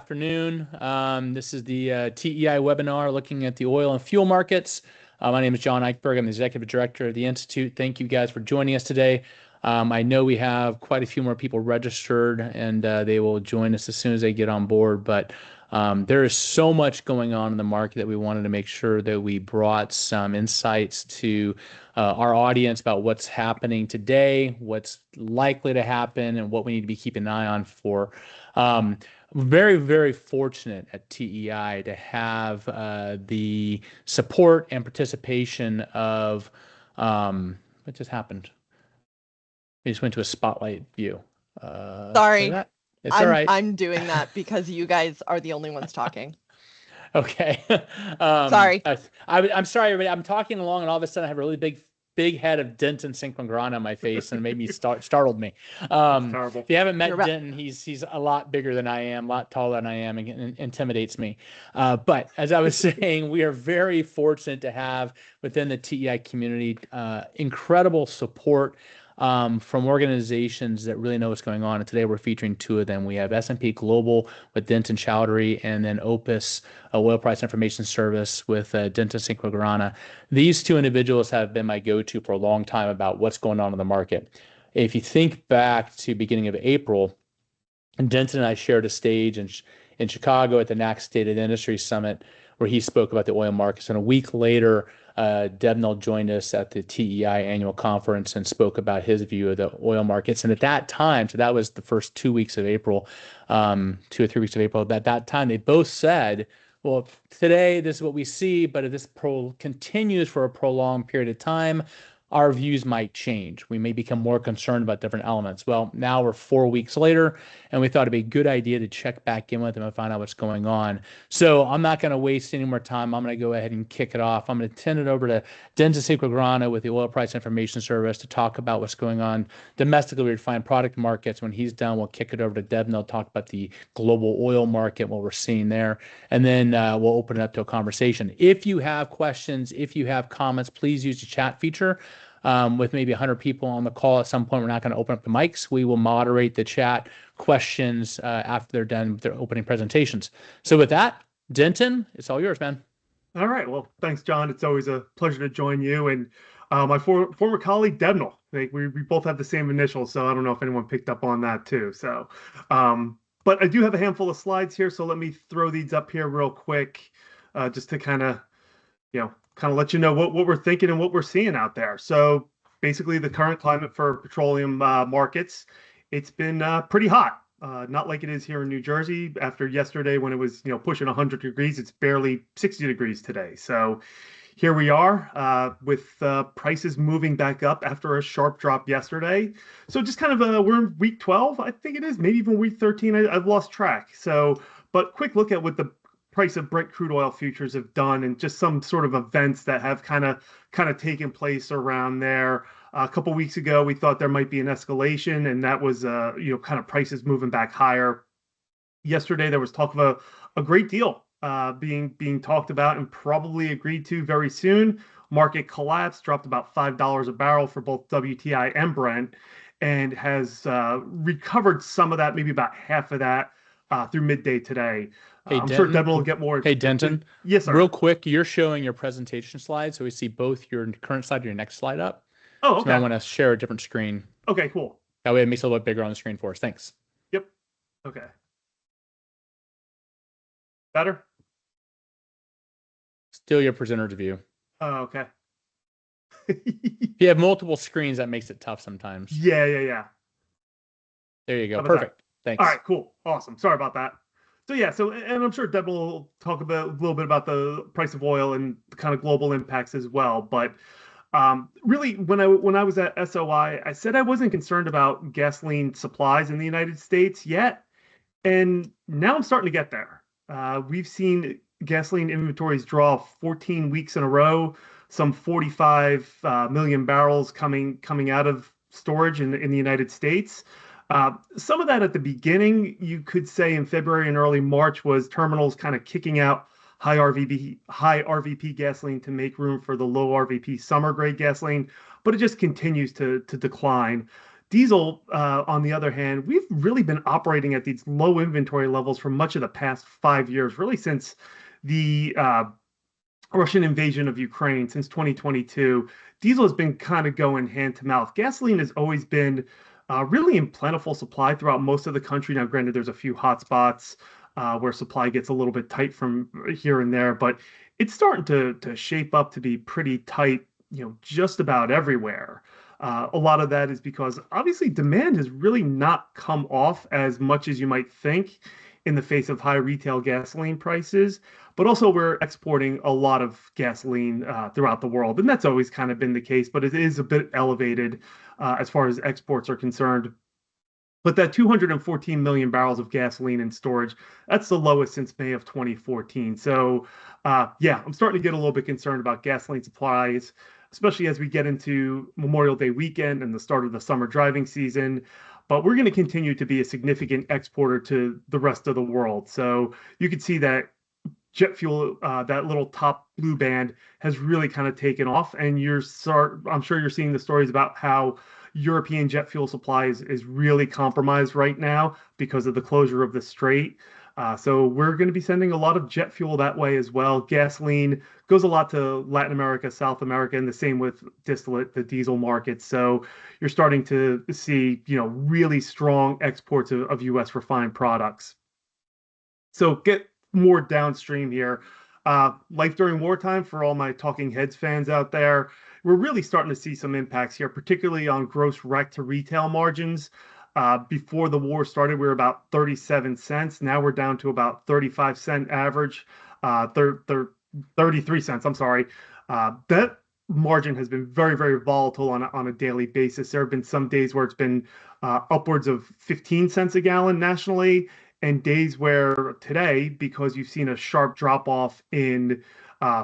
Afternoon. This is the TEI webinar looking at the oil and fuel markets. My name is John Eichberg. I'm the Executive Director of the Institute. Thank you guys for joining us today. I know we have quite a few more people registered, and they will join us as soon as they get on board. But there is so much going on in the market that we wanted to make sure that we brought some insights to our audience about what's happening today, what's likely to happen, and what we need to be keeping an eye on for. Very, very fortunate at TEI to have the support and participation of what just happened? We just went to a spotlight view. Sorry, it's all right. I'm doing that because you guys are the only ones talking. Okay. Sorry. I'm sorry, everybody. I'm talking along, and all of a sudden I have a really big head of Denton Cinquegrana on my face, and it made me startled me. Terrible. If you haven't met Denton, he's a lot bigger than I am, a lot taller than I am, and intimidates me. But as I was saying, we are very fortunate to have within the TEI community incredible support from organizations that really know what's going on. And today we're featuring two of them. We have S&P Global with Denton Chowdhury, and then OPIS, Oil Price Information Service with Denton Cinquegrana. These two individuals have been my go-to for a long time about what's going on in the market. If you think back to beginning of April, Denton and I shared a stage in Chicago at the NAC State of the Industry Summit where he spoke about the oil markets. And a week later, Debnil joined us at the TEI annual conference and spoke about his view of the oil markets. And at that time, so that was the first 2 weeks of April, 2 or 3 weeks of April, at that time, they both said, well, today, this is what we see, but if this continues for a prolonged period of time, our views might change. We may become more concerned about different elements. Well, now we're 4 weeks later, and we thought it'd be a good idea to check back in with them and find out what's going on. So I'm not going to waste any more time. I'm going to go ahead and kick it off. I'm going to turn it over to Denton Cinquegrana with the Oil Price Information Service to talk about what's going on domestically refined product markets. When he's done, we'll kick it over to Debnil to talk about the global oil market, what we're seeing there, and then we'll open it up to a conversation. If you have questions, if you have comments, please use the chat feature. With maybe 100 people on the call at some point, we're not going to open up the mics. We will moderate the chat questions after they're done with their opening presentations. So with that, Denton, it's all yours, man. All right. Well, thanks, John. It's always a pleasure to join you. And my former colleague, Debnil. We both have the same initials, so I don't know if anyone picked up on that too. So, but I do have a handful of slides here, so let me throw these up here real quick just to kind of let you know what we're thinking and what we're seeing out there. So basically the current climate for petroleum markets, it's been pretty hot. Not like it is here in New Jersey after yesterday when it was pushing 100 degrees. It's barely 60 degrees today. So here we are with prices moving back up after a sharp drop yesterday. So just kind of we're in week 12, I think it is, maybe even week 13. I've lost track. So, but quick look at what the price of Brent crude oil futures have done and just some sort of events that have kind of taken place around there. A couple of weeks ago, we thought there might be an escalation, and that was kind of prices moving back higher. Yesterday, there was talk of a great deal being talked about and probably agreed to very soon. Market collapsed, dropped about $5 a barrel for both WTI and Brent, and has recovered some of that, maybe about half of that through midday today. Hey, I'm sure Debnil will get more. Hey, Denton. Yes, sir. Real quick, you're showing your presentation slide, so we see both your current slide and your next slide up. Oh, okay. So I want to share a different screen. Okay, cool. That way it makes it a little bit bigger on the screen for us. Thanks. Yep. Okay. Better? Still your presenter's view. Oh, okay. If you have multiple screens, that makes it tough sometimes. Yeah. There you go. Perfect. Thanks. All right, cool. Awesome. Sorry about that. So and I'm sure Deb will talk a little bit about the price of oil and the kind of global impacts as well. But really, when I was at SOI, I said I wasn't concerned about gasoline supplies in the United States yet, and now I'm starting to get there. We've seen gasoline inventories draw 14 weeks in a row, some 45 million barrels coming out of storage in the United States. Some of that at the beginning, you could say in February and early March, was terminals kind of kicking out high RVP gasoline to make room for the low RVP summer grade gasoline, but it just continues to decline. Diesel, on the other hand, we've really been operating at these low inventory levels for much of the past 5 years, really since the Russian invasion of Ukraine, since 2022. Diesel has been kind of going hand to mouth. Gasoline has always been really in plentiful supply throughout most of the country. Now, granted, there's a few hot spots where supply gets a little bit tight from here and there, but it's starting to shape up to be pretty tight, just about everywhere. A lot of that is because obviously demand has really not come off as much as you might think in the face of high retail gasoline prices, but also we're exporting a lot of gasoline throughout the world. And that's always kind of been the case, but it is a bit elevated as far as exports are concerned. But that 214 million barrels of gasoline in storage, that's the lowest since May of 2014. So, yeah, I'm starting to get a little bit concerned about gasoline supplies, especially as we get into Memorial Day weekend and the start of the summer driving season. But we're going to continue to be a significant exporter to the rest of the world. So you can see that jet fuel, that little top blue band, has really kind of taken off. And I'm sure you're seeing the stories about how European jet fuel supply is really compromised right now because of the closure of the strait. So we're going to be sending a lot of jet fuel that way as well. Gasoline goes a lot to Latin America, South America, and the same with distillate, the diesel market. So you're starting to see, really strong exports of U.S. refined products. So get more downstream here. Life during wartime, for all my Talking Heads fans out there, we're really starting to see some impacts here, particularly on gross rec to retail margins. Before the war started, we were about 37 cents. Now we're down to about 35-cent average, 33 cents. I'm sorry. That margin has been very, very volatile on a daily basis. There have been some days where it's been upwards of 15 cents a gallon nationally, and days where today, because you've seen a sharp drop off in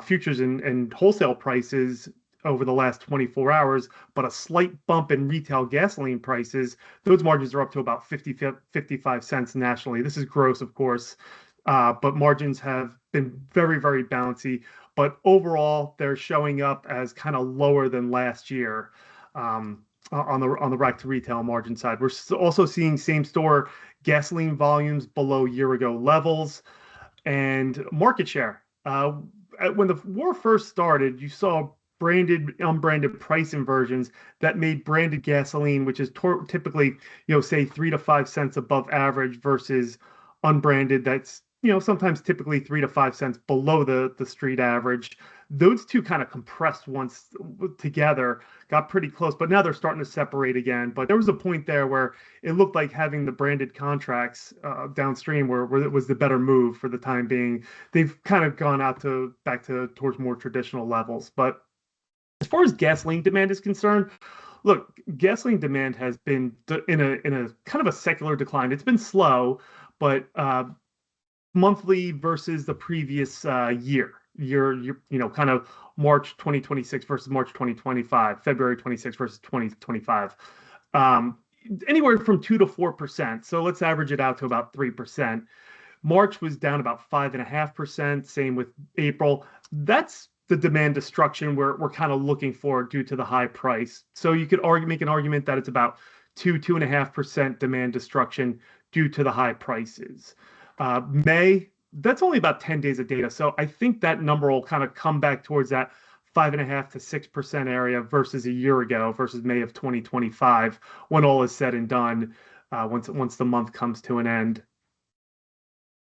futures and wholesale prices over the last 24 hours, but a slight bump in retail gasoline prices, those margins are up to about 55 cents nationally. This is gross, of course, but margins have been very, very bouncy. But overall, they're showing up as kind of lower than last year on the rack to retail margin side. We're also seeing same store gasoline volumes below year ago levels and market share. When the war first started, you saw branded, unbranded price inversions that made branded gasoline, which is typically, say 3 to 5 cents above average, versus unbranded that's, sometimes typically 3 to 5 cents below the street average. Those two kind of compressed once together, got pretty close, but now they're starting to separate again. But there was a point there where it looked like having the branded contracts downstream where it was the better move for the time being. They've kind of gone out back towards more traditional levels. But as far as gasoline demand is concerned, look, gasoline demand has been in a kind of a secular decline. It's been slow, but monthly versus the previous year, kind of March 2026 versus March 2025, February 26 versus 2025, anywhere from 2 to 4%. So let's average it out to about 3%. March was down about 5.5%. Same with April. That's the demand destruction we're kind of looking for due to the high price. So you could make an argument that it's about 2.5% demand destruction due to the high prices. May, that's only about 10 days of data. So I think that number will kind of come back towards that 5.5 to 6% area versus a year ago, versus May of 2025, when all is said and done, once the month comes to an end.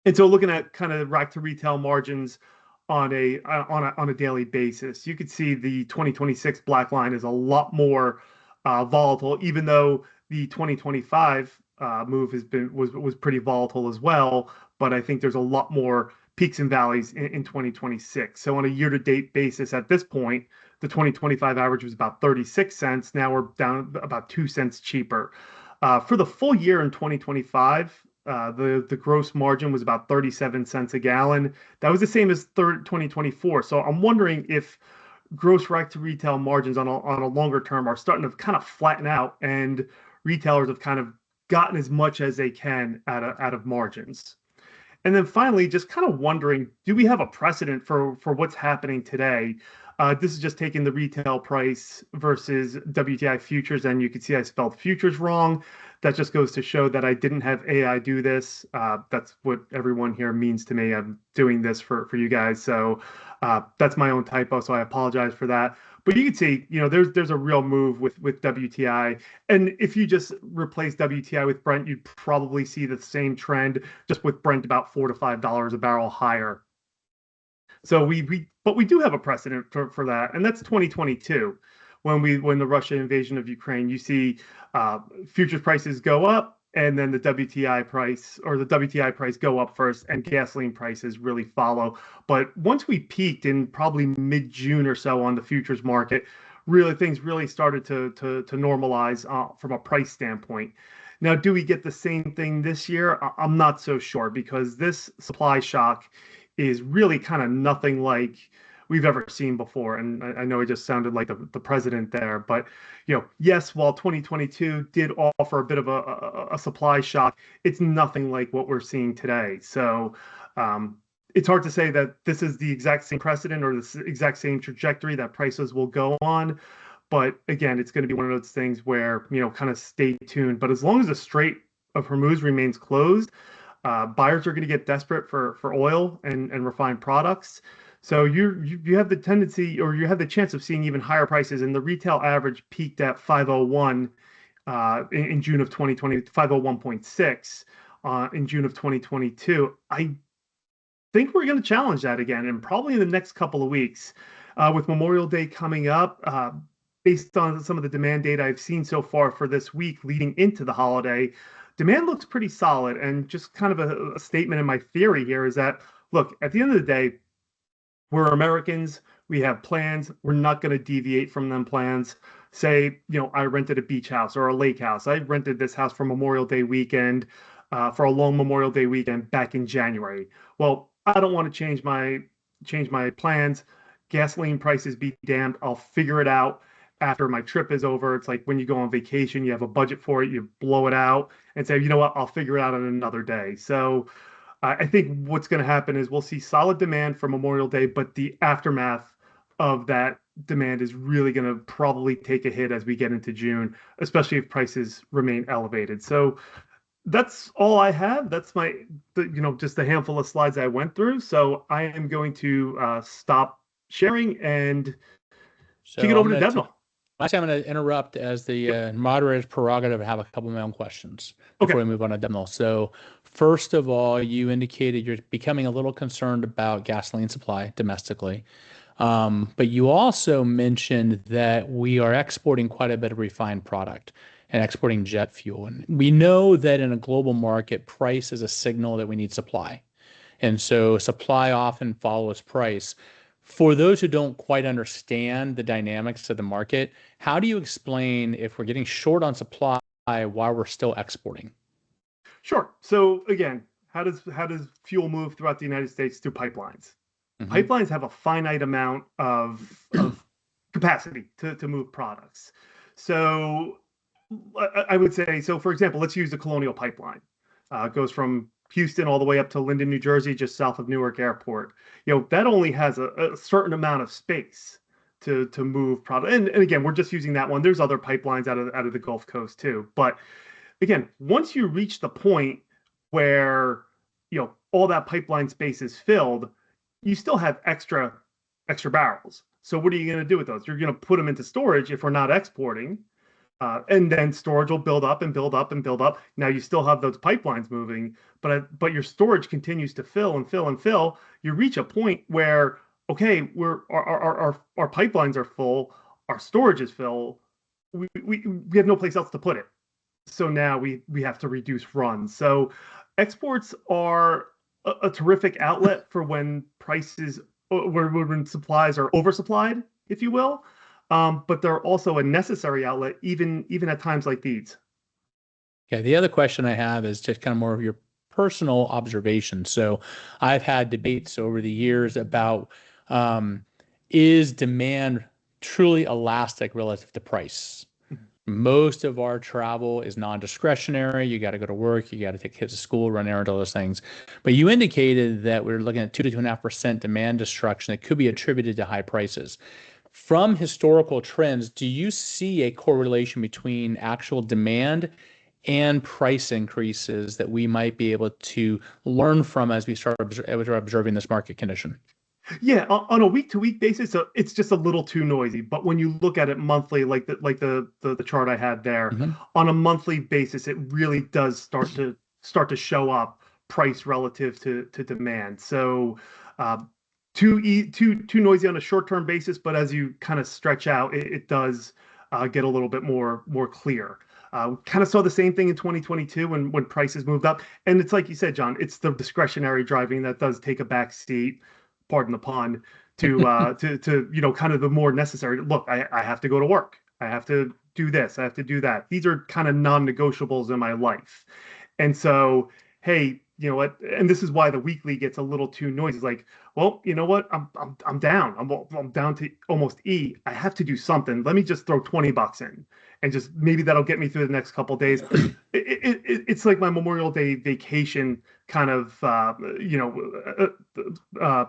And so looking at kind of rack to retail margins on a daily basis, you could see the 2026 black line is a lot more volatile, even though the 2025 move was pretty volatile as well. But I think there's a lot more peaks and valleys in 2026. So on a year-to-date basis, at this point, the 2025 average was about 36 cents. Now we're down about 2 cents cheaper. For the full year in 2025, the gross margin was about 37 cents a gallon. That was the same as 2024. So I'm wondering if gross rack to retail margins on a longer term are starting to kind of flatten out, and retailers have kind of gotten as much as they can out of margins. And then finally, just kind of wondering, do we have a precedent for what's happening today? This is just taking the retail price versus WTI futures, and you can see I spelled futures wrong. That just goes to show that I didn't have AI do this. That's what everyone here means to me. I'm doing this for you guys. So that's my own typo. So I apologize for that. But you can see, there's a real move with WTI. And if you just replace WTI with Brent, you'd probably see the same trend, just with Brent about $4 to $5 a barrel higher. So but we do have a precedent for that, and that's 2022 when the Russia invasion of Ukraine. You see futures prices go up, and then the WTI price go up first, and gasoline prices really follow. But once we peaked in probably mid-June or so on the futures market, things really started to normalize from a price standpoint. Now, do we get the same thing this year? I'm not so sure, because this supply shock is really kind of nothing like we've ever seen before. And I know it just sounded like the president there, but yes, while 2022 did offer a bit of a supply shock, it's nothing like what we're seeing today. So it's hard to say that this is the exact same precedent or the exact same trajectory that prices will go on. But again, it's going to be one of those things where, kind of stay tuned. But as long as the Strait of Hormuz remains closed, buyers are going to get desperate for oil and refined products. So you have the tendency, or you have the chance of seeing even higher prices. And the retail average peaked at 501 in June of 2020, 501.6 in June of 2022. I think we're going to challenge that again, and probably in the next couple of weeks, with Memorial Day coming up. Based on some of the demand data I've seen so far for this week leading into the holiday, demand looks pretty solid. And just kind of a statement in my theory here is that, look, at the end of the day, we're Americans. We have plans. We're not going to deviate from them plans. Say, I rented a beach house or a lake house. I rented this house for Memorial Day weekend, for a long Memorial Day weekend back in January. Well, I don't want to change my plans. Gasoline prices be damned. I'll figure it out after my trip is over. It's like when you go on vacation, you have a budget for it, you blow it out and say, you know what, I'll figure it out on another day. So I think what's going to happen is we'll see solid demand for Memorial Day, but the aftermath of that demand is really going to probably take a hit as we get into June, especially if prices remain elevated. So that's all I have. That's just a handful of slides I went through. So I am going to stop sharing and kick it over to Debnil. Actually, I'm going to interrupt as the moderator's prerogative. I have a couple of my own questions before we move on to Debnil. So first of all, you indicated you're becoming a little concerned about gasoline supply domestically. But you also mentioned that we are exporting quite a bit of refined product and exporting jet fuel. And we know that in a global market, price is a signal that we need supply. And so supply often follows price. For those who don't quite understand the dynamics of the market, how do you explain if we're getting short on supply while we're still exporting? Sure. So again, how does fuel move throughout the United States? Through pipelines. Mm-hmm. Pipelines have a finite amount of capacity to move products. So I would say, so for example, let's use the Colonial Pipeline. It goes from Houston all the way up to Linden, New Jersey, just south of Newark Airport. That only has a certain amount of space to move product. And again, we're just using that one. There's other pipelines out of the Gulf Coast too. But again, once you reach the point where all that pipeline space is filled, you still have extra barrels. So what are you going to do with those? You're going to put them into storage if we're not exporting. And then storage will build up and build up and build up. Now you still have those pipelines moving, but your storage continues to fill and fill and fill. You reach a point where, okay, our pipelines are full, our storage is full. We have no place else to put it. So now we have to reduce runs. So exports are a terrific outlet for when when supplies are oversupplied, if you will. But they're also a necessary outlet, even at times like these. Okay. The other question I have is just kind of more of your personal observation. So I've had debates over the years about is demand truly elastic relative to price? Most of our travel is non-discretionary. You got to go to work, you got to take kids to school, run errands, all those things. But you indicated that we're looking at 2 to 2.5% demand destruction that could be attributed to high prices. From historical trends, do you see a correlation between actual demand and price increases that we might be able to learn from as we start observing this market condition? Yeah, on a week-to-week basis, it's just a little too noisy. But when you look at it monthly, like the chart I had there, on a monthly basis, it really does start to show up price relative to demand. So too noisy on a short-term basis, but as you kind of stretch out, it does get a little bit more clear. Kind of saw the same thing in 2022 when prices moved up, and it's like you said, John, it's the discretionary driving that does take a back seat, pardon the pun, to kind of the more necessary. Look, I have to go to work. I have to do this. I have to do that. These are kind of non-negotiables in my life. And so, hey, you know what? And this is why the weekly gets a little too noisy. It's like, well, you know what? I'm down. I'm down to almost E. I have to do something. Let me just throw $20 in, and just maybe that'll get me through the next couple of days. It's like my Memorial Day vacation kind of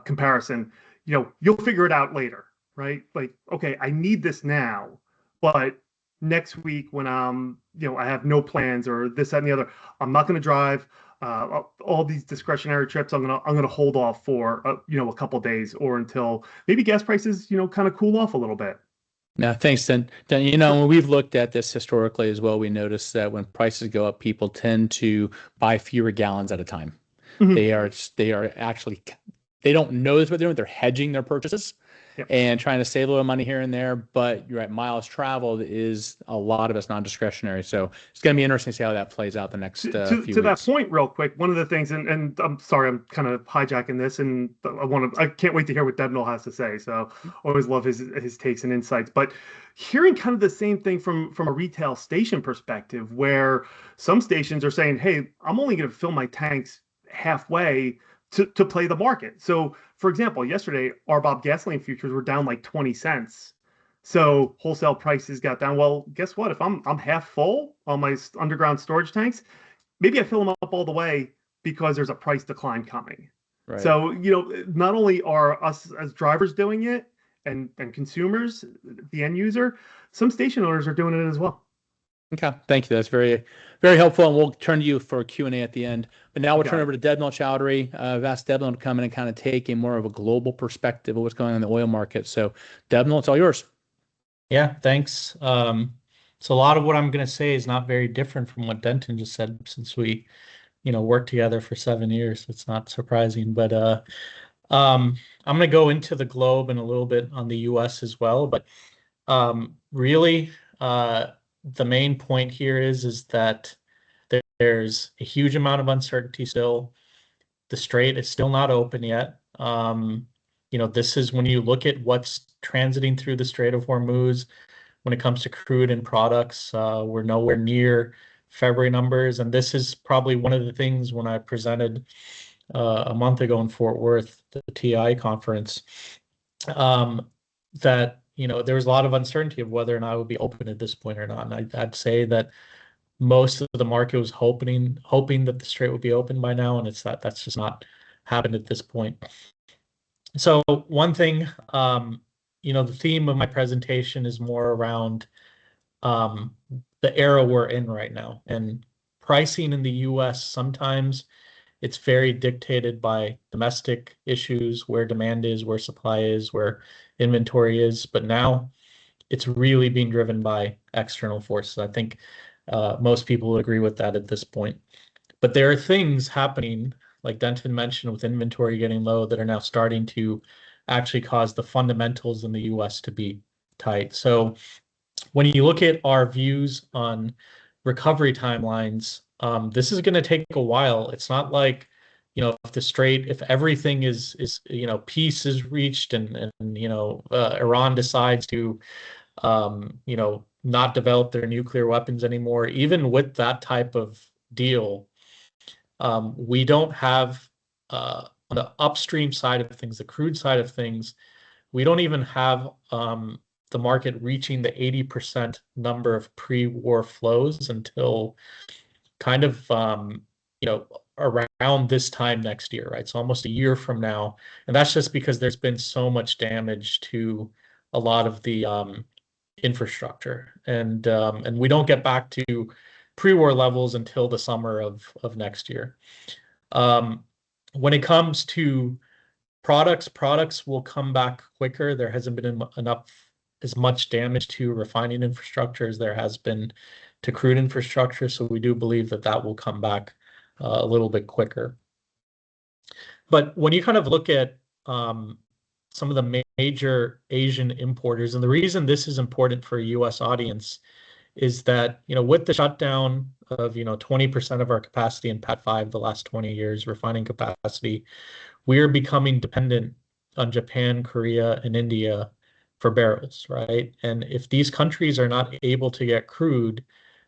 comparison. You'll figure it out later, right? Like, okay, I need this now, but next week when I have no plans or this, that, and the other, I'm not going to drive. All these discretionary trips, I'm gonna hold off for a couple of days or until maybe gas prices kind of cool off a little bit. Yeah, thanks, Denton. When we've looked at this historically as well, we noticed that when prices go up, people tend to buy fewer gallons at a time. They are actually, they don't know this what they're doing. They're hedging their purchases. Yep. And trying to save a little money here and there, but you're right, miles traveled is a lot of it's non-discretionary. So it's going to be interesting to see how that plays out the next few weeks. To that point, real quick, one of the things, and I'm sorry, I'm kind of hijacking this, and I can't wait to hear what Debnil has to say. So always love his takes and insights. But hearing kind of the same thing from a retail station perspective, where some stations are saying, hey, I'm only going to fill my tanks halfway to play the market. So, for example, yesterday, RBOB gasoline futures were down like 20 cents. So wholesale prices got down. Well, guess what? If I'm half full on my underground storage tanks, maybe I fill them up all the way because there's a price decline coming. Right. So, not only are us as drivers doing it and consumers, the end user, some station owners are doing it as well. Okay, thank you. That's very, very helpful, and we'll turn to you for a Q&A at the end. But now we'll turn over to Debnil Chowdhury. I've asked Debnil to come in and kind of take a more of a global perspective of what's going on in the oil market. So, Debnil, it's all yours. Yeah, thanks. So a lot of what I'm going to say is not very different from what Denton just said, since we, worked together for 7 years. It's not surprising, but I'm going to go into the globe and a little bit on the U.S. as well. But really, the main point here is that there's a huge amount of uncertainty still. The Strait is still not open yet. This is when you look at what's transiting through the Strait of Hormuz when it comes to crude and products. We're nowhere near February numbers, and this is probably one of the things when I presented a month ago in Fort Worth, the TI conference, that there was a lot of uncertainty of whether or not it would be open at this point or not. And I'd say that most of the market was hoping that the Strait would be open by now, and that's just not happened at this point. So one thing, the theme of my presentation is more around the era we're in right now. And pricing in the U.S., sometimes it's very dictated by domestic issues, where demand is, where supply is, where inventory is. But now it's really being driven by external forces. I think most people would agree with that at this point. But there are things happening, like Denton mentioned, with inventory getting low, that are now starting to actually cause the fundamentals in the U.S. to be tight. So when you look at our views on recovery timelines, this is going to take a while. It's not like, if everything is peace is reached and Iran decides to, not develop their nuclear weapons anymore. Even with that type of deal, we don't have, on the upstream side of things, the crude side of things, we don't even have the market reaching the 80% number of pre-war flows until kind of around this time next year, right? So almost a year from now. And that's just because there's been so much damage to a lot of the infrastructure. And we don't get back to pre-war levels until the summer of next year. When it comes to products will come back quicker. There hasn't been as much damage to refining infrastructure as there has been to crude infrastructure. So we do believe that will come back a little bit quicker. But when you kind of look at some of the major Asian importers, and the reason this is important for a U.S. audience is that, with the shutdown of, 20% of our capacity in PAT 5 the last 20 years, refining capacity, we are becoming dependent on Japan, Korea, and India for barrels, right? And if these countries are not able to get crude,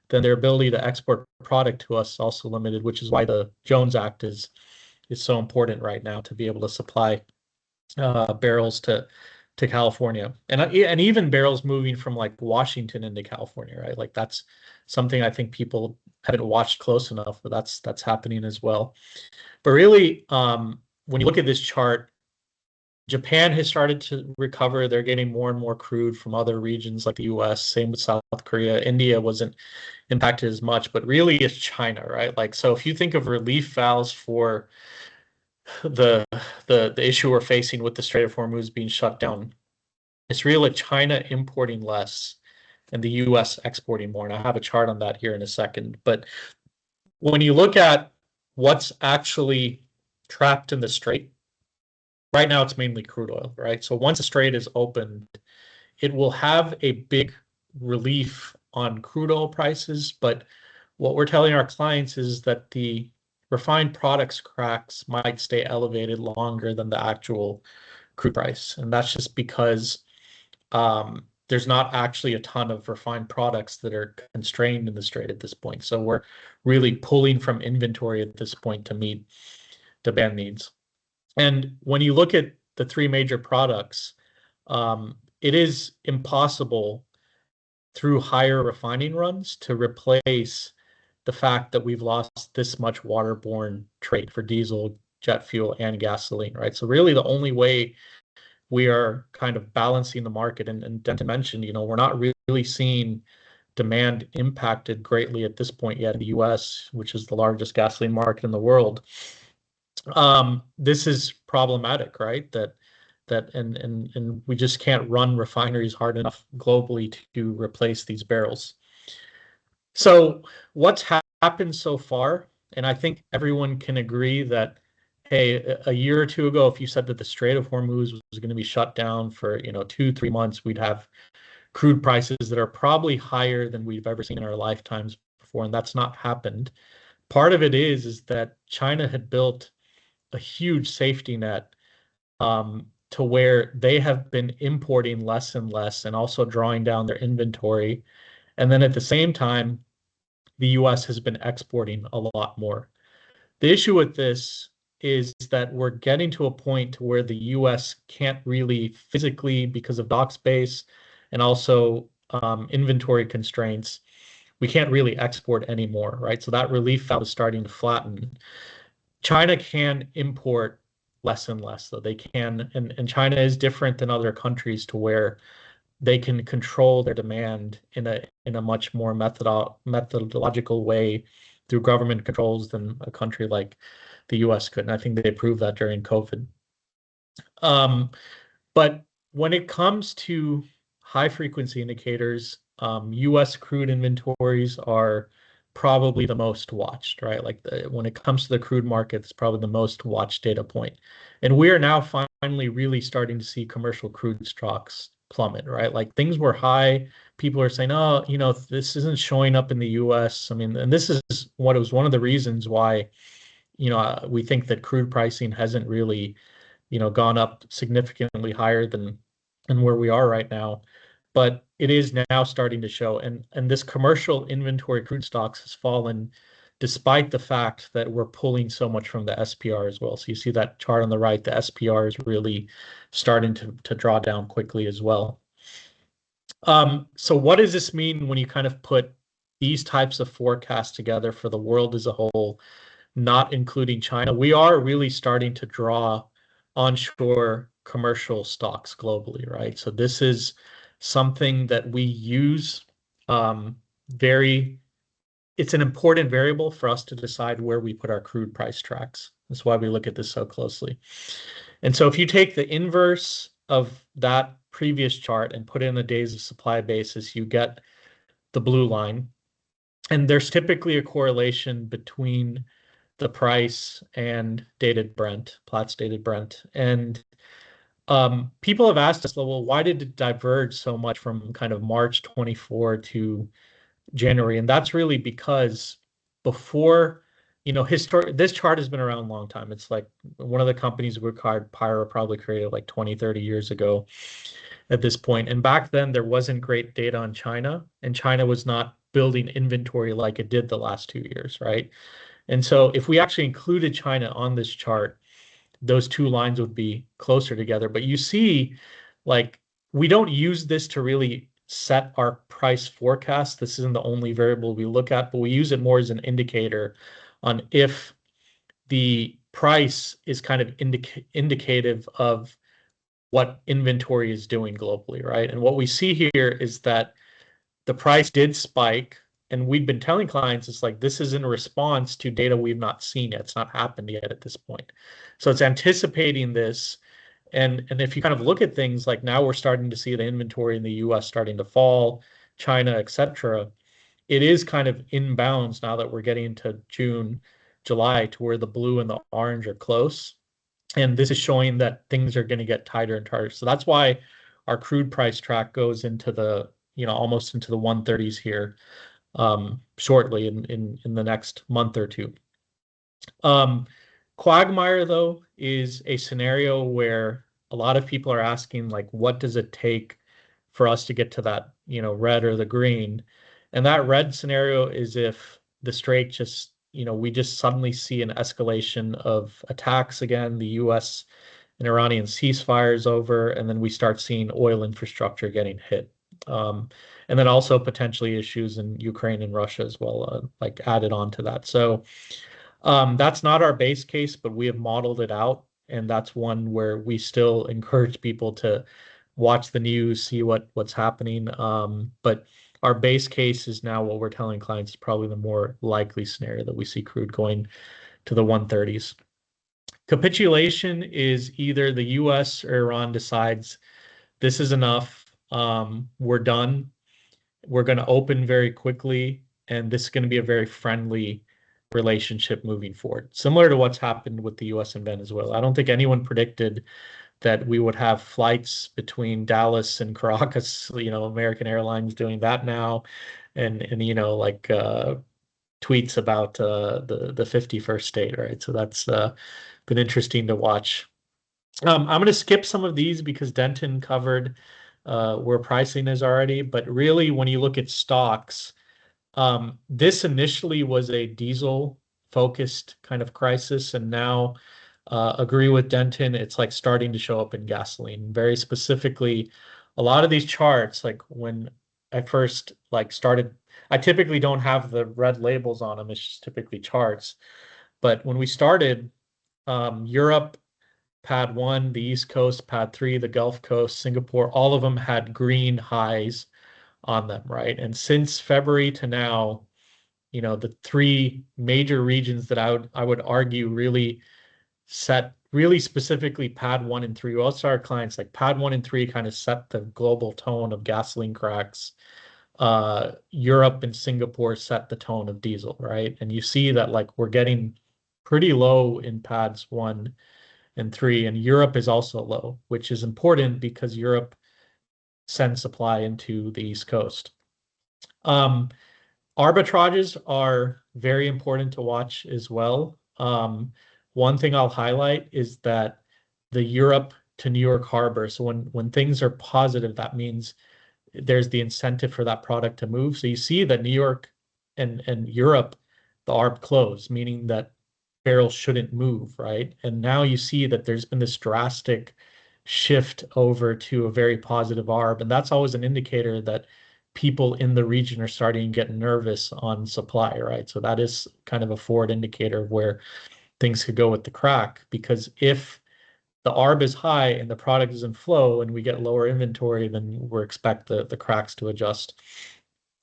then their ability to export product to us is also limited, which is why the Jones Act is so important right now to be able to supply barrels to California, and even barrels moving from like Washington into California, right? Like that's something I think people haven't watched close enough, but that's happening as well. But really, when you look at this chart, Japan has started to recover. They're getting more and more crude from other regions like the US, same with South Korea. India wasn't impacted as much, but really it's China, right? Like, so if you think of relief valves for the issue we're facing with the Strait of Hormuz being shut down, it's really China importing less and the US exporting more. And I have a chart on that here in a second. But when you look at what's actually trapped in the strait, right now it's mainly crude oil, right? So once the strait is opened, it will have a big relief on crude oil prices. But what we're telling our clients is that the refined products cracks might stay elevated longer than the actual crude price. And that's just because there's not actually a ton of refined products that are constrained in the strait at this point. So we're really pulling from inventory at this point to meet demand needs. And when you look at the three major products, it is impossible through higher refining runs to replace the fact that we've lost this much waterborne trade for diesel, jet fuel, and gasoline, right? So really the only way we are kind of balancing the market, and Denton mentioned, we're not really seeing demand impacted greatly at this point yet in the US, which is the largest gasoline market in the world. This is problematic, right? And we just can't run refineries hard enough globally to replace these barrels. So what's happened so far, and I think everyone can agree that, hey, a year or two ago, if you said that the Strait of Hormuz was going to be shut down for 2-3 months, we'd have crude prices that are probably higher than we've ever seen in our lifetimes before, and that's not happened. Part of it is that China had built a huge safety net to where they have been importing less and less and also drawing down their inventory. And then at the same time, the US has been exporting a lot more. The issue with this is that we're getting to a point to where the US can't really physically, because of dock space and also inventory constraints, we can't really export anymore, right? So that relief valve is starting to flatten. China can import less and less, though. They can, and China is different than other countries to where they can control their demand in a much more methodological way through government controls than a country like the US could. And I think they proved that during COVID. But when it comes to high frequency indicators, US crude inventories are probably the most watched, right? Like when it comes to the crude market, it's probably the most watched data point. And we are now finally really starting to see commercial crude stocks plummet, right? Like things were high. People are saying, oh, this isn't showing up in the US. I mean, and this is what was one of the reasons why, we think that crude pricing hasn't really, gone up significantly higher than where we are right now. But it is now starting to show. And this commercial inventory crude stocks has fallen despite the fact that we're pulling so much from the SPR as well. So you see that chart on the right, the SPR is really starting to draw down quickly as well. So what does this mean when you kind of put these types of forecasts together for the world as a whole, not including China? We are really starting to draw onshore commercial stocks globally, right? So this is something that we use it's an important variable for us to decide where we put our crude price tracks. That's why we look at this so closely. And so if you take the inverse of that previous chart and put in a days of supply basis, you get the blue line. And there's typically a correlation between the price and dated Brent, Platts dated Brent. And people have asked us, well, why did it diverge so much from kind of March 24 to January? And that's really because before, this chart has been around a long time. It's like one of the companies we acquired, Pyro, probably created like 20, 30 years ago at this point. And back then there wasn't great data on China, and China was not building inventory like it did the last 2 years, right? And so if we actually included China on this chart, those two lines would be closer together. But you see, like, we don't use this to really set our price forecast. This isn't the only variable we look at, but we use it more as an indicator on if the price is kind of indicative of what inventory is doing globally, right? And what we see here is that the price did spike, and we've been telling clients it's like this is in response to data we've not seen yet. It's not happened yet at this point. So it's anticipating this. And if you kind of look at things like now we're starting to see the inventory in the US starting to fall, China, etc. It is kind of inbounds now that we're getting into June, July, to where the blue and the orange are close. And this is showing that things are going to get tighter and tighter. So that's why our crude price track goes into the, almost into the 130s here shortly in the next month or two. Quagmire, though, is a scenario where a lot of people are asking, like, what does it take for us to get to that, red or the green? And that red scenario is if the Strait just, we just suddenly see an escalation of attacks again, the US and Iranian ceasefires over, and then we start seeing oil infrastructure getting hit. And then also potentially issues in Ukraine and Russia as well, like added on to that. So that's not our base case, but we have modeled it out. And that's one where we still encourage people to watch the news, see what's happening. But our base case is now what we're telling clients is probably the more likely scenario that we see crude going to the 130s. Capitulation is either the US or Iran decides this is enough, we're done, we're going to open very quickly, and this is going to be a very friendly relationship moving forward, similar to what's happened with the US and Venezuela. I don't think anyone predicted that we would have flights between Dallas and Caracas, American Airlines doing that now, and like tweets about the 51st state, right? So that's been interesting to watch. I'm going to skip some of these because Denton covered where pricing is already, but really when you look at stocks, this initially was a diesel focused kind of crisis, and now agree with Denton, it's like starting to show up in gasoline. Very specifically, a lot of these charts, like when I first started, I typically don't have the red labels on them, it's just typically charts. But when we started, Europe, pad 1, the East Coast, pad 3, the Gulf Coast, Singapore, all of them had green highs on them, right? And since February to now, the three major regions that I would argue really set really specifically pad 1 and 3. Also our clients, like pad 1 and 3 kind of set the global tone of gasoline cracks. Europe and Singapore set the tone of diesel, right? And you see that like we're getting pretty low in pads 1 and 3, and Europe is also low, which is important because Europe sends supply into the East Coast. Arbitrages are very important to watch as well. One thing I'll highlight is that the Europe to New York Harbor. So when things are positive, that means there's the incentive for that product to move. So you see that New York and Europe, the arb closed, meaning that barrels shouldn't move, right? And now you see that there's been this drastic shift over to a very positive arb. And that's always an indicator that people in the region are starting to get nervous on supply, right? So that is kind of a forward indicator of where things could go with the crack, because if the arb is high and the product is in flow and we get lower inventory, then we're expect the cracks to adjust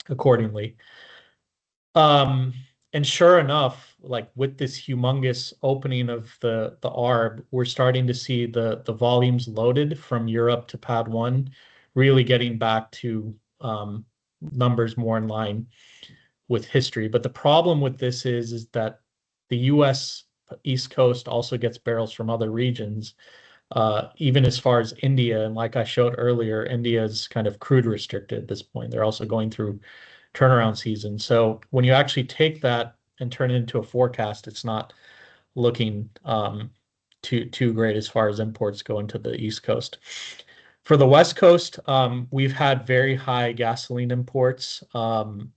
accordingly. And sure enough, like with this humongous opening of the arb, we're starting to see the volumes loaded from Europe to pad 1 really getting back to numbers more in line with history. But the problem with this is that the US East Coast also gets barrels from other regions, even as far as India. And like I showed earlier, India is kind of crude restricted at this point. They're also going through turnaround season. So when you actually take that and turn it into a forecast, it's not looking too great as far as imports go into the East Coast. For the West Coast, we've had very high gasoline imports kind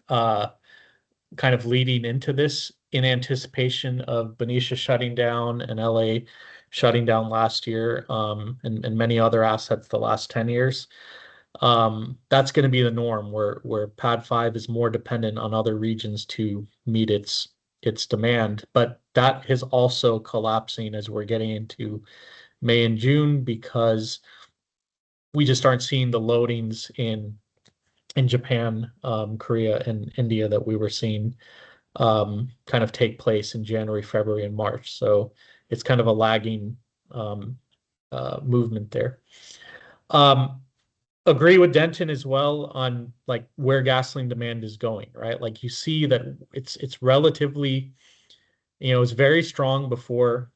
of leading into this in anticipation of Benicia shutting down and LA shutting down last year, and many other assets the last 10 years. That's going to be the norm where Pad 5 is more dependent on other regions to meet its demand. But that is also collapsing as we're getting into May and June, because we just aren't seeing the loadings in Japan, Korea, and India that we were seeing kind of take place in January, February, and March. So it's kind of a lagging movement there. Agree with Denton as well on like where gasoline demand is going, right? Like you see that it's relatively, it's very strong before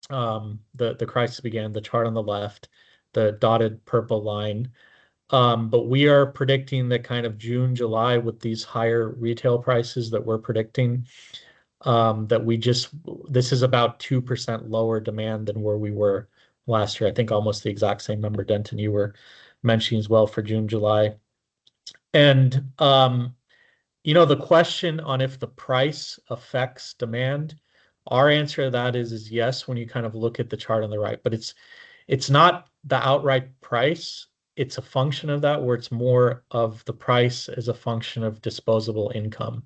the crisis began, the chart on the left, the dotted purple line. But we are predicting that kind of June, July, with these higher retail prices that we're predicting, this is about 2% lower demand than where we were last year. I think almost the exact same number, Denton, you were mentioning as well for June, July. And, the question on if the price affects demand, our answer to that is yes, when you kind of look at the chart on the right. But it's not the outright price. It's a function of that, where it's more of the price as a function of disposable income.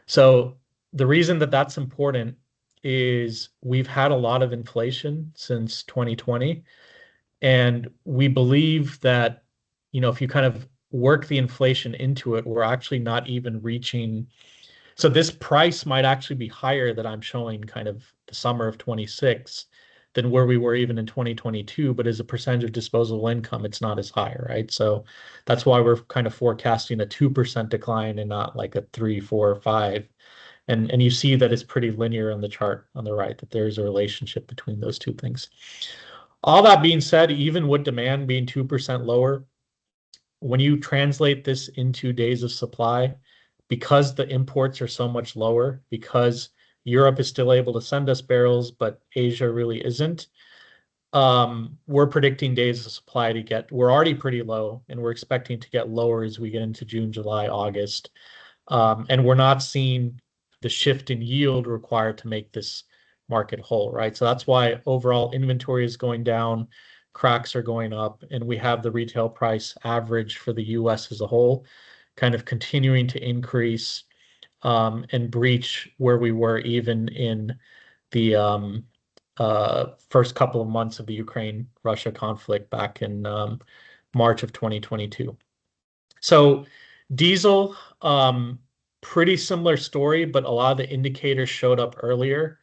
So the reason that that's important is we've had a lot of inflation since 2020. And we believe that, if you kind of work the inflation into it, we're actually not even reaching. So this price might actually be higher that I'm showing kind of the summer of 26 than where we were even in 2022, but as a percentage of disposable income, it's not as high, right? So that's why we're kind of forecasting a 2% decline and not like a 3, 4, 5. And you see that it's pretty linear on the chart on the right, that there's a relationship between those two things. All that being said, even with demand being 2% lower, when you translate this into days of supply, because the imports are so much lower, because Europe is still able to send us barrels, but Asia really isn't, we're predicting days of supply we're already pretty low, and we're expecting to get lower as we get into June, July, August. And we're not seeing the shift in yield required to make this market whole, right? So that's why overall inventory is going down, cracks are going up, and we have the retail price average for the US as a whole kind of continuing to increase and breach where we were even in the first couple of months of the Ukraine-Russia conflict back in March of 2022. So diesel, pretty similar story, but a lot of the indicators showed up earlier.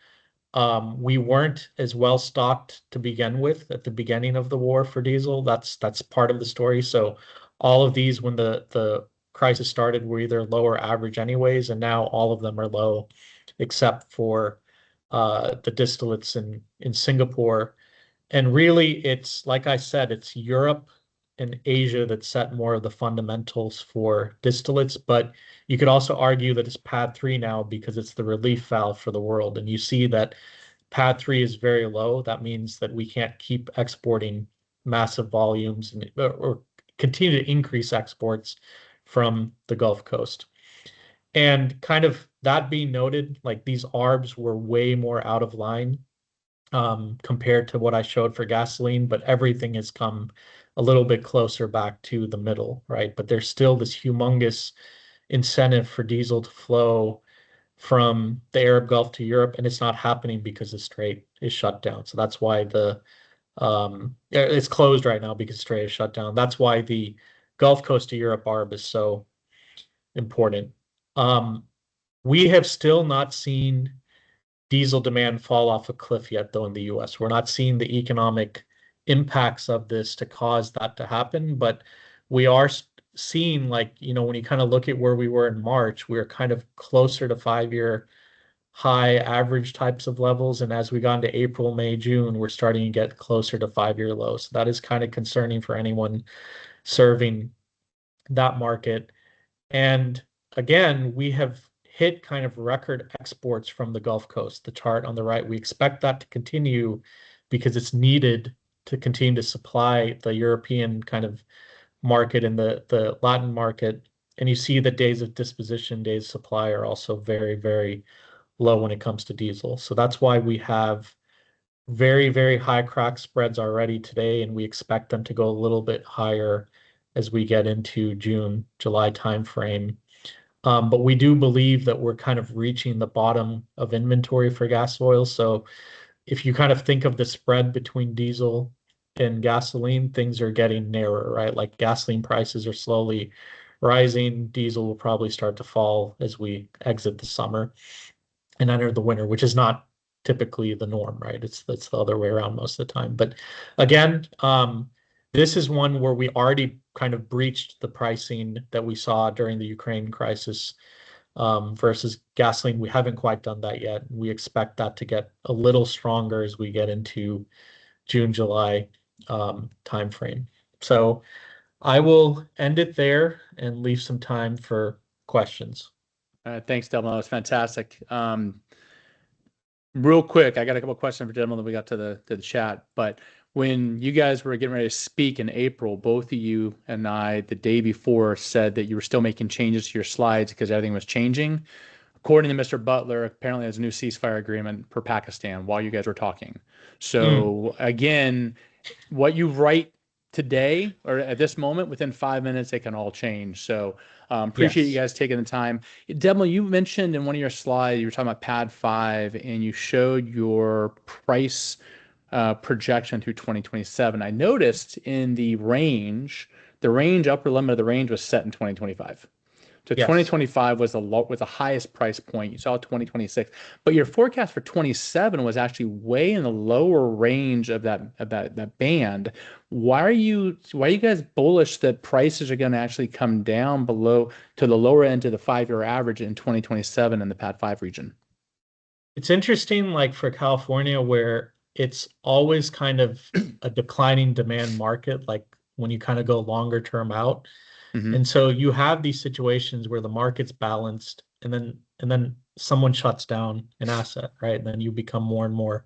We weren't as well stocked to begin with at the beginning of the war for diesel. That's part of the story. So all of these, when the crisis started, were either low or average anyways, and now all of them are low, except for the distillates in Singapore. And really, it's like I said, it's Europe and Asia that set more of the fundamentals for distillates, but you could also argue that it's Pad 3 now because it's the relief valve for the world. And you see that Pad 3 is very low. That means that we can't keep exporting massive volumes or continue to increase exports from the Gulf Coast. And kind of that being noted, like these ARBs were way more out of line compared to what I showed for gasoline, but everything has come a little bit closer back to the middle, right? But there's still this humongous incentive for diesel to flow from the Arab Gulf to Europe, and it's not happening because the strait is shut down. So that's why it's closed right now because the strait is shut down. That's why the Gulf Coast to Europe arb is so important. We have still not seen diesel demand fall off a cliff yet, though, in the US. We're not seeing the economic impacts of this to cause that to happen, but we are seeing, like, when you kind of look at where we were in March, we were kind of closer to 5-year high average types of levels. And as we got into April, May, June, we're starting to get closer to 5-year lows. So that is kind of concerning for anyone serving that market. And again, we have hit kind of record exports from the Gulf Coast, the chart on the right. We expect that to continue because it's needed to continue to supply the European kind of market and the Latin market. And you see the days of disposition, days of supply are also very, very low when it comes to diesel. So that's why we have very, very high crack spreads already today, and we expect them to go a little bit higher as we get into June, July timeframe. But we do believe that we're kind of reaching the bottom of inventory for gas oil. So if you kind of think of the spread between diesel and gasoline, things are getting narrower, right? Like gasoline prices are slowly rising. Diesel will probably start to fall as we exit the summer and enter the winter, which is not typically the norm, right? It's the other way around most of the time. But again, this is one where we already kind of breached the pricing that we saw during the Ukraine crisis versus gasoline. We haven't quite done that yet. We expect that to get a little stronger as we get into June, July timeframe. So I will end it there and leave some time for questions. Thanks, Debnil. That was fantastic. Real quick, I got a couple of questions for Debnil that we got to the chat. But when you guys were getting ready to speak in April, both of you and I, the day before, said that you were still making changes to your slides because everything was changing. According to Mr. Butler, apparently there's a new ceasefire agreement for Pakistan while you guys were talking. So again, what you write today or at this moment, within 5 minutes, it can all change. So appreciate you guys taking the time. Debnil, you mentioned in one of your slides, you were talking about Pad 5, and you showed your price projection through 2027. I noticed in the range, upper limit of the range was set in 2025. So 2025 was the highest price point. You saw 2026, but your forecast for 27 was actually way in the lower range of that band. Why are you guys bullish that prices are going to actually come down below to the lower end of the 5-year average in 2027 in the Pad 5 region? It's interesting, like for California, where it's always kind of a declining demand market, like when you kind of go longer term out. And so you have these situations where the market's balanced and then someone shuts down an asset, right? And then you become more and more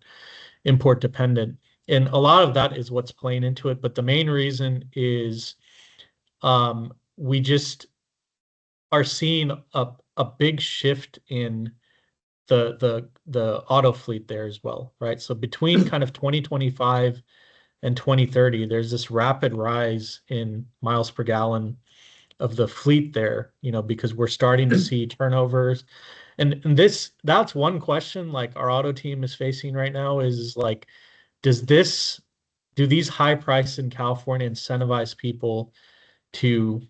import dependent. And a lot of that is what's playing into it. But the main reason is we just are seeing a big shift in the auto fleet there as well, right? So between kind of 2025 and 2030, there's this rapid rise in miles per gallon of the fleet there, because we're starting to see turnovers. And that's one question like our auto team is facing right now is like, do these high prices in California incentivize people to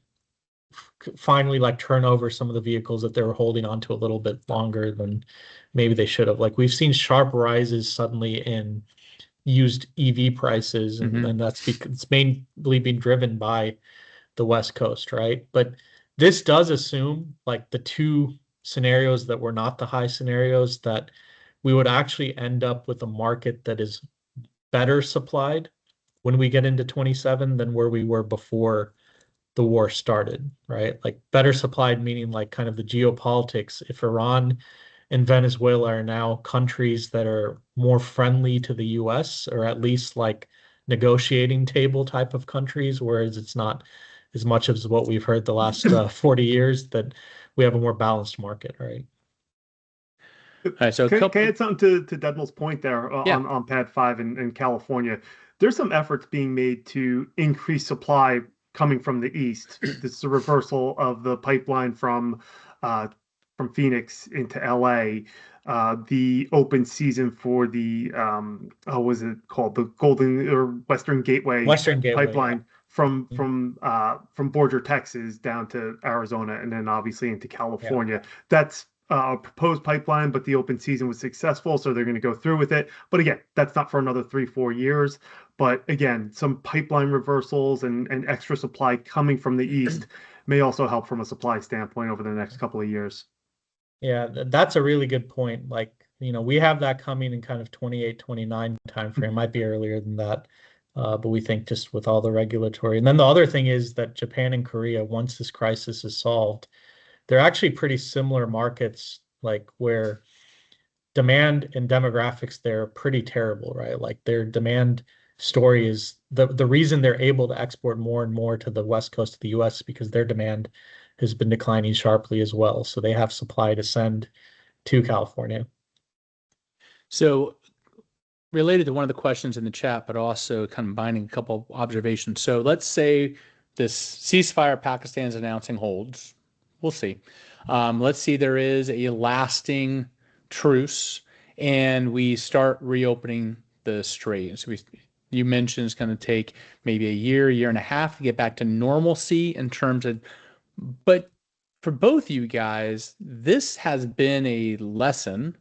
finally like turn over some of the vehicles that they were holding on to a little bit longer than maybe they should have? Like we've seen sharp rises suddenly in used EV prices, and that's because it's mainly being driven by the West Coast, right? But this does assume like the two scenarios that were not the high scenarios, that we would actually end up with a market that is better supplied when we get into 27 than where we were before the war started, right? Like better supplied meaning like kind of the geopolitics. If Iran and Venezuela are now countries that are more friendly to the US, or at least like negotiating table type of countries, whereas it's not as much as what we've heard the last 40 years, that we have a more balanced market, right? All right, so Can I add something to Debnil's point there Yeah. on Pad 5 in California? There's some efforts being made to increase supply coming from the east. This is a reversal of the pipeline from Phoenix into LA. The open season for the what was it called? The Golden or Western Gateway pipeline from Borger, Texas down to Arizona and then obviously into California. That's a proposed pipeline, but the open season was successful, so they're going to go through with it. But again, that's not for another 3-4 years. But again, some pipeline reversals and extra supply coming from the east may also help from a supply standpoint over the next couple of years. Yeah, that's a really good point. Like, we have that coming in kind of 28, 29 timeframe. Might be earlier than that. But we think just with all the regulatory. And then the other thing is that Japan and Korea, once this crisis is solved, they're actually pretty similar markets, like where demand and demographics, they're pretty terrible, right? Like their demand story is the reason they're able to export more and more to the west coast of the US because their demand has been declining sharply as well. So they have supply to send to California. So related to one of the questions in the chat, but also combining a couple of observations. So let's say this ceasefire Pakistan's announcing holds. We'll see. Let's see there is a lasting truce and we start reopening the strait. So you mentioned it's going to take maybe a year and a half to get back to normalcy in terms of, but for both you guys, this has been a lesson.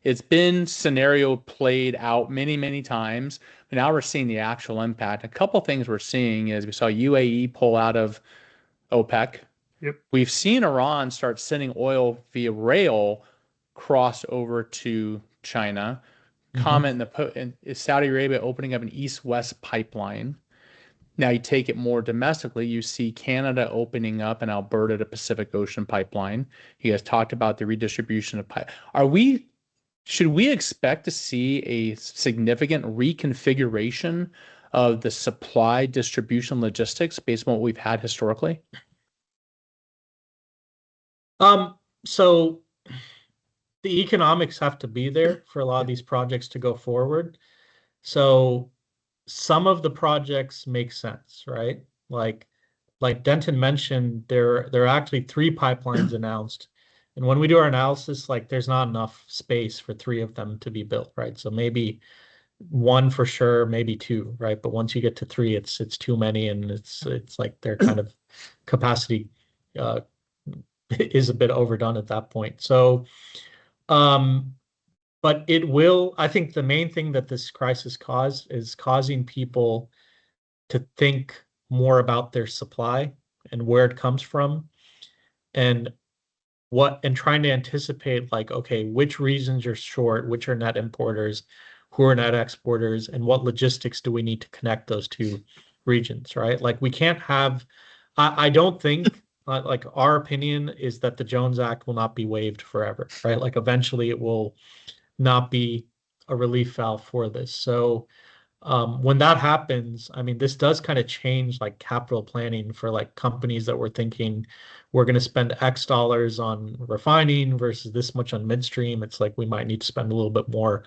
It's been scenario played out many, many times. But now we're seeing the actual impact. A couple of things we're seeing is we saw UAE pull out of OPEC. Yep. We've seen Iran start sending oil via rail cross over to China. Comment in Saudi Arabia opening up an east-west pipeline. Now you take it more domestically, you see Canada opening up and Alberta to Pacific Ocean pipeline. You guys talked about the redistribution of pipe. Should we expect to see a significant reconfiguration of the supply distribution logistics based on what we've had historically? So the economics have to be there for a lot of these projects to go forward. So some of the projects make sense, right? Like Denton mentioned, there are actually 3 pipelines announced. And when we do our analysis, like there's not enough space for 3 of them to be built, right? So maybe 1 for sure, maybe 2, right? But once you get to 3, it's too many, and it's like their kind of capacity is a bit overdone at that point. So, but it will, I think the main thing that this crisis caused is causing people to think more about their supply and where it comes from and trying to anticipate, like, okay, which regions are short, which are net importers, who are net exporters, and what logistics do we need to connect those 2 regions, right? Like we can't have, I don't think, like our opinion is that the Jones Act will not be waived forever, right? Like eventually it will not be a relief valve for this. So when that happens, I mean, this does kind of change like capital planning for like companies that were thinking we're going to spend X dollars on refining versus this much on midstream. It's like we might need to spend a little bit more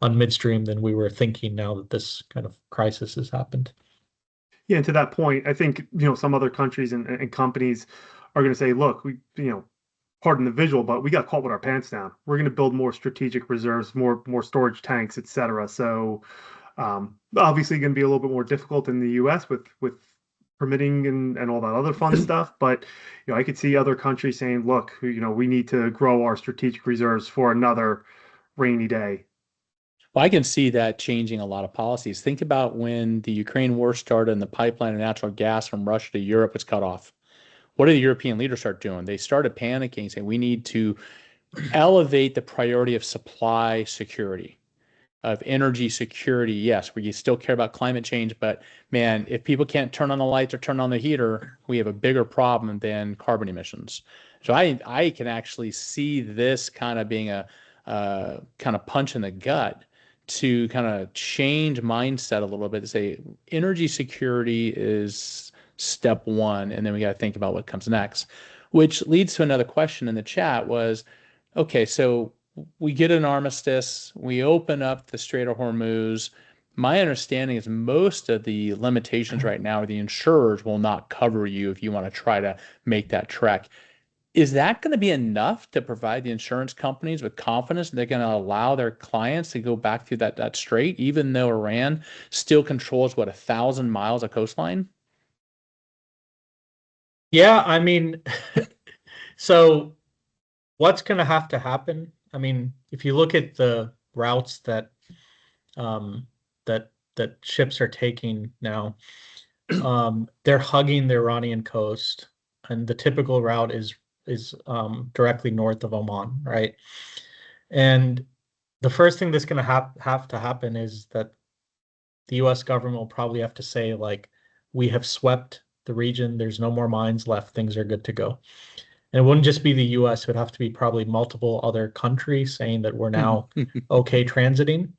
on midstream than we were thinking now that this kind of crisis has happened. Yeah, and to that point, I think some other countries and companies are going to say, look, we pardon the visual, but we got caught with our pants down. We're going to build more strategic reserves, more storage tanks, et cetera. So obviously going to be a little bit more difficult in the US with permitting and all that other fun stuff. But I could see other countries saying, look, we need to grow our strategic reserves for another rainy day. Well, I can see that changing a lot of policies. Think about when the Ukraine war started and the pipeline of natural gas from Russia to Europe was cut off. What did the European leaders start doing? They started panicking, saying we need to elevate the priority of supply security, of energy security. Yes, we still care about climate change, but man, if people can't turn on the lights or turn on the heater, we have a bigger problem than carbon emissions. So I can actually see this kind of being a kind of punch in the gut to kind of change mindset a little bit to say energy security is step 1, and then we got to think about what comes next, which leads to another question in the chat was, okay, so we get an armistice, we open up the Strait of Hormuz. My understanding is most of the limitations right now are the insurers will not cover you if you want to try to make that trek. Is that going to be enough to provide the insurance companies with confidence that they're going to allow their clients to go back through that strait, even though Iran still controls, what, 1,000 miles of coastline? Yeah, I mean, so what's going to have to happen? I mean, if you look at the routes that that ships are taking now, they're hugging the Iranian coast, and the typical route is directly north of Oman, right? And the first thing that's going to have to happen is that the U.S. government will probably have to say, like, we have swept the region. There's no more mines left. Things are good to go. And it wouldn't just be the U.S. It would have to be probably multiple other countries saying that we're now okay transiting.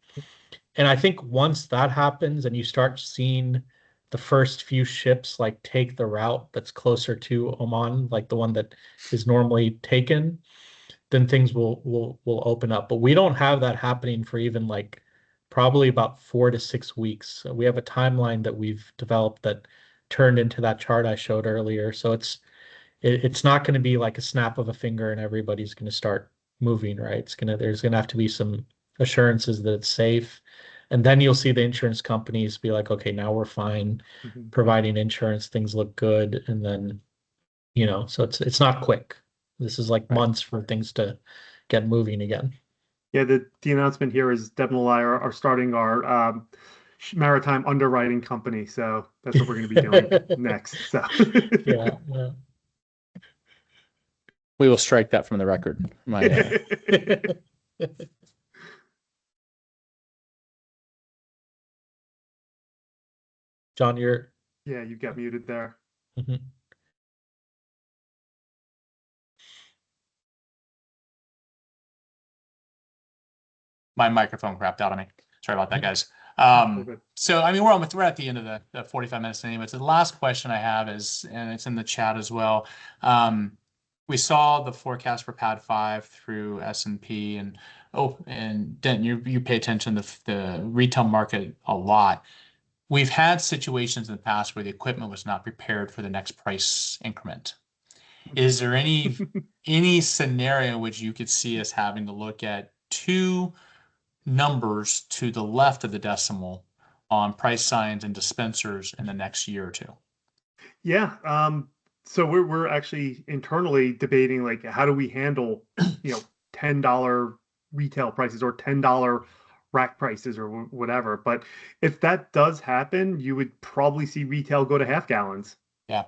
And I think once that happens and you start seeing the first few ships like take the route that's closer to Oman, like the one that is normally taken, then things will open up. But we don't have that happening for even like probably about 4 to 6 weeks. So we have a timeline that we've developed that turned into that chart I showed earlier. So it's not going to be like a snap of a finger and everybody's going to start moving, right? There's going to have to be some assurances that it's safe. And then you'll see the insurance companies be like, okay, now we're fine providing insurance, things look good. And then, so it's not quick. This is like months for things to get moving again. Yeah, the announcement here is Debnil and I are starting our maritime underwriting company. So that's what we're going to be doing next. So yeah. We will strike that from the record. John, you're... Yeah, you got muted there. My microphone crapped out on me. Sorry about that, guys. So, I mean, we're at the end of the 45 minutes anyway. So the last question I have is, and it's in the chat as well. We saw the forecast for Pad 5 through S&P, and Denton, you pay attention to the retail market a lot. We've had situations in the past where the equipment was not prepared for the next price increment. Is there any scenario in which you could see us having to look at two numbers to the left of the decimal on price signs and dispensers in the next year or two? Yeah. So we're actually internally debating, like, how do we handle, $10 retail prices or $10 rack prices or whatever. But if that does happen, you would probably see retail go to half gallons. Yeah.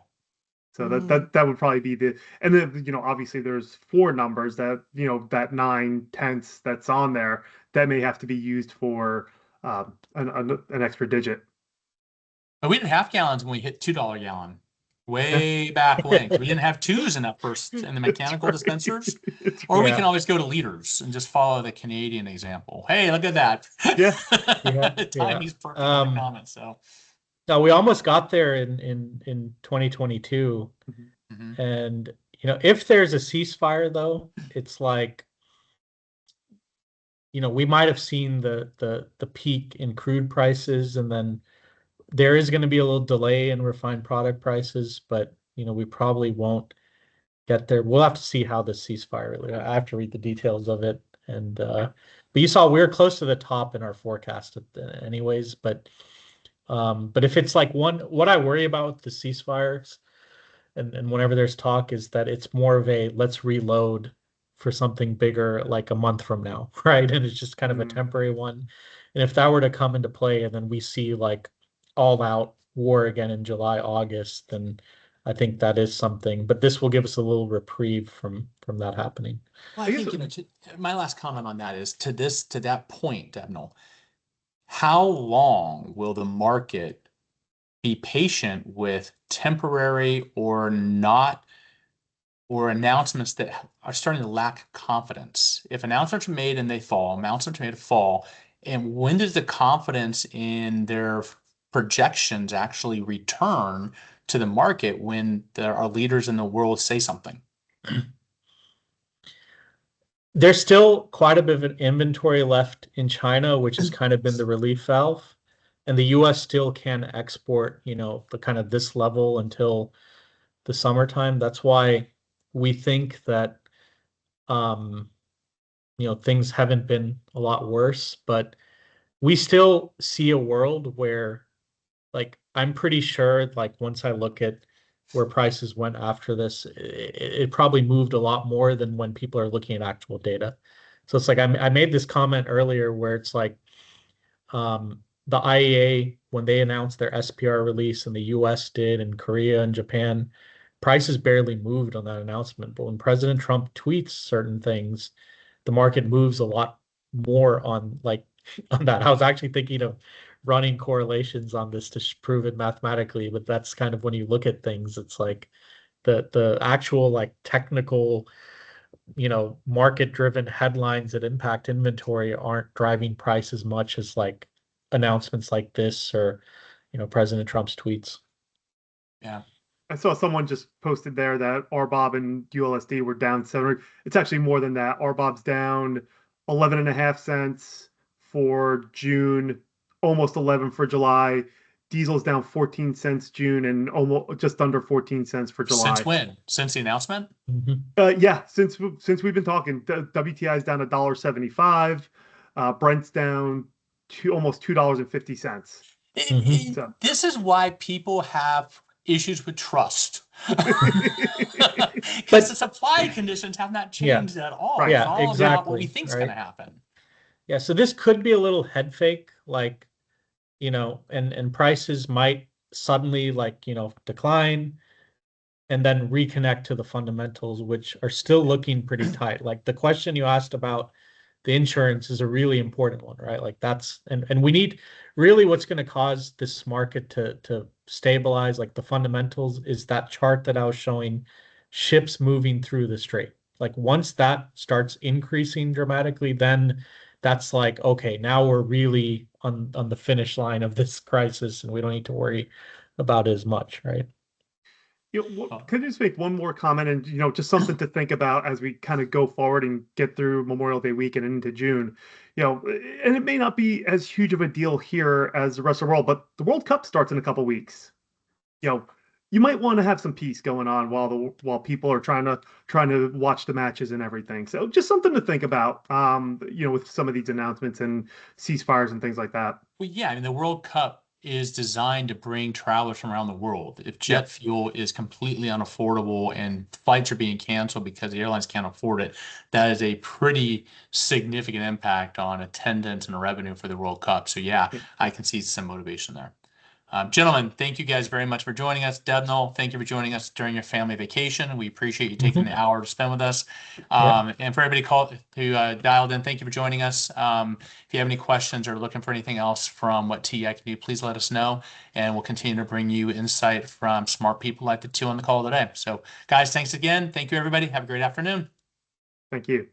So that would probably be and then, obviously there's four numbers that, that 9/10 that's on there that may have to be used for an extra digit. But we didn't have gallons when we hit $2 gallon way back when. We didn't have twos in the mechanical dispensers. Or we can always go to liters and just follow the Canadian example. Hey, look at that. Yeah. Timing's perfect in the comments. So no, we almost got there in 2022. And if there's a ceasefire though, it's like, we might have seen the peak in crude prices, and then there is going to be a little delay in refined product prices, but we probably won't get there. We'll have to see how the ceasefire. I have to read the details of it, and but you saw we were close to the top in our forecast, anyways. But if it's like what I worry about with the ceasefires, and whenever there's talk, is that it's more of a let's reload for something bigger like a month from now, right? And it's just kind of a temporary one. And if that were to come into play, and then we see like all out war again in July, August, then I think that is something. But this will give us a little reprieve from that happening. Well, I think my last comment on that is to that point, Debnil, how long will the market be patient with temporary or not, or announcements that are starting to lack confidence? If announcements are made and they fall, announcements are made to fall, and when does the confidence in their projections actually return to the market when there are leaders in the world say something? There's still quite a bit of inventory left in China, which has kind of been the relief valve. And the US still can export, the kind of this level until the summertime. That's why we think that things haven't been a lot worse, but we still see a world where, like, I'm pretty sure, like, once I look at where prices went after this, it probably moved a lot more than when people are looking at actual data. So it's like I made this comment earlier where it's like the IEA, when they announced their SPR release and the US did, and Korea and Japan, prices barely moved on that announcement. But when President Trump tweets certain things, the market moves a lot more on that. I was actually thinking of running correlations on this to prove it mathematically, but that's kind of when you look at things, it's like the actual like technical, market driven headlines that impact inventory aren't driving price as much as like announcements like this or President Trump's tweets. Yeah. I saw someone just posted there that RBOB and ULSD were down 7. It's actually more than that. RBOB's down 11.5 cents for June, almost 11 for July. Diesel's down 14 cents June and almost just under 14 cents for July. Since when? Since the announcement? Yeah, since we've been talking, the WTI is down $1.75. Brent's down almost $2.50. So. This is why people have issues with trust, because the supply conditions have not changed at all. Right. It's all about what we think is going to happen. Yeah, so this could be a little head fake, like, and prices might suddenly decline and then reconnect to the fundamentals, which are still looking pretty tight. Like the question you asked about the insurance is a really important one, right? Like that's, and we need really what's going to cause this market to stabilize, like the fundamentals, is that chart that I was showing, ships moving through the strait. Like once that starts increasing dramatically, then that's like, okay, now we're really on the finish line of this crisis and we don't need to worry about it as much, right? Could I just make one more comment and just something to think about as we kind of go forward and get through Memorial Day weekend and into June, and it may not be as huge of a deal here as the rest of the world, but the World Cup starts in a couple weeks. You might want to have some peace going on while people are trying to watch the matches and everything. So just something to think about, with some of these announcements and ceasefires and things like that. Well, yeah, I mean, the World Cup is designed to bring travelers from around the world. If jet fuel is completely unaffordable and flights are being canceled because the airlines can't afford it, that is a pretty significant impact on attendance and revenue for the World Cup. So yeah, I can see some motivation there. Gentlemen, thank you guys very much for joining us. Debnil, thank you for joining us during your family vacation. We appreciate you taking the hour to spend with us. And for everybody who dialed in, thank you for joining us. If you have any questions or looking for anything else from what TEI can do, please let us know. And we'll continue to bring you insight from smart people like the two on the call today. So guys, thanks again. Thank you, everybody. Have a great afternoon. Thank you.